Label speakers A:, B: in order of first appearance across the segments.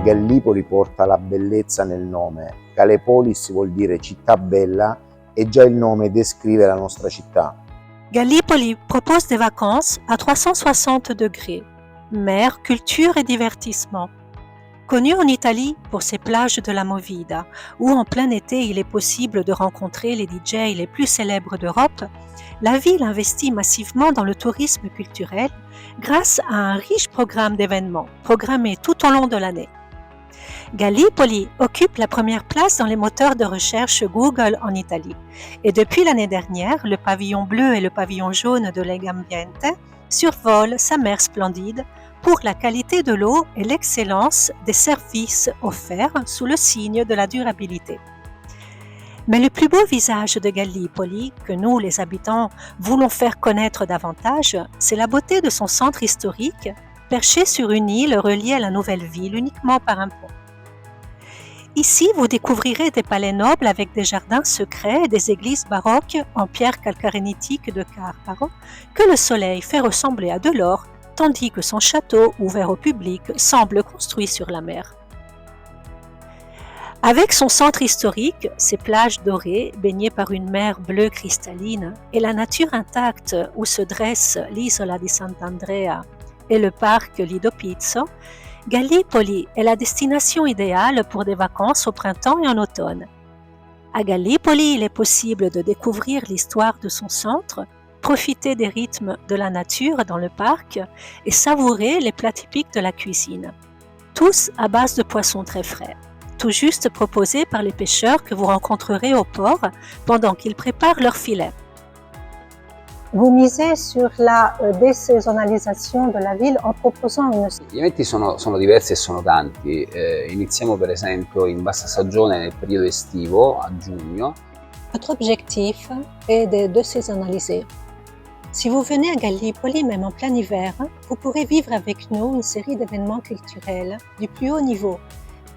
A: Gallipoli porta la bellezza nel nome. Galepolis vuol dire città bella e già il nome descrive la nostra città.
B: Gallipoli propose des vacances à 360 degrés, mer, culture et divertissement. Connue en Italie pour ses plages de la Movida, où en plein été il est possible de rencontrer les DJ les plus célèbres d'Europe, la ville investit massivement dans le tourisme culturel grâce à un riche programme d'événements programmés tout au long de l'année. Gallipoli occupe la première place dans les moteurs de recherche Google en Italie et depuis l'année dernière, le pavillon bleu et le pavillon jaune de Legambiente survolent sa mer splendide pour la qualité de l'eau et l'excellence des services offerts sous le signe de la durabilité. Mais le plus beau visage de Gallipoli, que nous, les habitants, voulons faire connaître davantage, c'est la beauté de son centre historique, perché sur une île reliée à la nouvelle ville uniquement par un pont. Ici, vous découvrirez des palais nobles avec des jardins secrets et des églises baroques en pierre calcarénitique de Carparo que le soleil fait ressembler à de l'or, tandis que son château, ouvert au public, semble construit sur la mer. Avec son centre historique, ses plages dorées, baignées par une mer bleue cristalline, et la nature intacte où se dresse l'isola di Sant'Andrea et le parc Lido Pizzo, Gallipoli est la destination idéale pour des vacances au printemps et en automne. À Gallipoli, il est possible de découvrir l'histoire de son centre, profiter des rythmes de la nature dans le parc et savourer les plats typiques de la cuisine. Tous à base de poissons très frais, tout juste proposés par les pêcheurs que vous rencontrerez au port pendant qu'ils préparent leurs filets.
C: Vous misez sur la désaisonnalisation de la ville en proposant une...
D: Gli eventi sono diversi e sono tanti. Iniziamo per esempio in bassa stagione nel periodo estivo, a giugno.
C: Notre objectif est de désaisonnaliser. Si vous venez à Gallipoli, même en plein hiver, vous pourrez vivre avec nous une série d'événements culturels du plus haut niveau,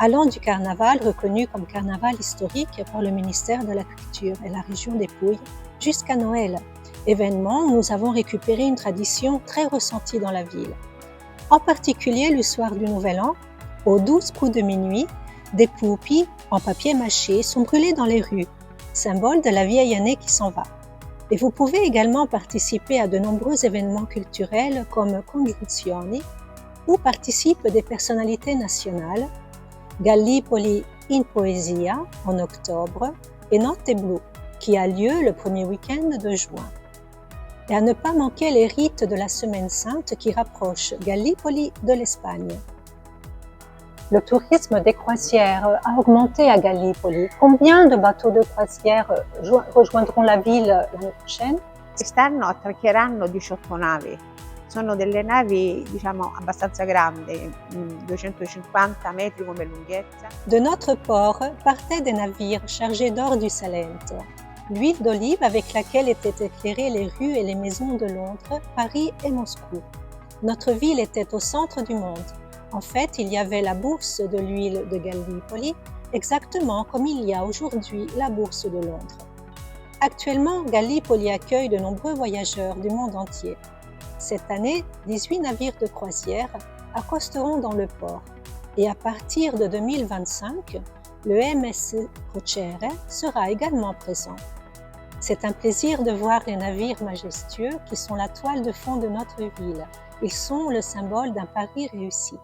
C: allant du carnaval reconnu comme carnaval historique par le ministère de la Culture et la région des Pouilles, jusqu'à Noël. Événement où nous avons récupéré une tradition très ressentie dans la ville. En particulier le soir du Nouvel An, aux 12 coups de minuit, des poupées en papier mâché sont brûlées dans les rues, symbole de la vieille année qui s'en va. Et vous pouvez également participer à de nombreux événements culturels comme Congiunzioni, où participent des personnalités nationales, Gallipoli in Poesia en octobre et Notte Blu, qui a lieu le premier week-end de juin. Et à ne pas manquer les rites de la Semaine Sainte qui rapprochent Gallipoli de l'Espagne. Le tourisme des croisières a augmenté à Gallipoli. Combien de bateaux de croisière rejoindront la ville l'année prochaine?
E: Quest'anno attraccheranno 18 navi. Sono delle navi, abbastanza grandi, 250 metri come lunghezza.
C: De notre port partaient des navires chargés d'or du Salento, l'huile d'olive avec laquelle étaient éclairées les rues et les maisons de Londres, Paris et Moscou. Notre ville était au centre du monde. En fait, il y avait la bourse de l'huile de Gallipoli, exactement comme il y a aujourd'hui la bourse de Londres. Actuellement, Gallipoli accueille de nombreux voyageurs du monde entier. Cette année, 18 navires de croisière accosteront dans le port. Et à partir de 2025, le MSC Crociere sera également présent. C'est un plaisir de voir les navires majestueux qui sont la toile de fond de notre ville. Ils sont le symbole d'un Paris réussi.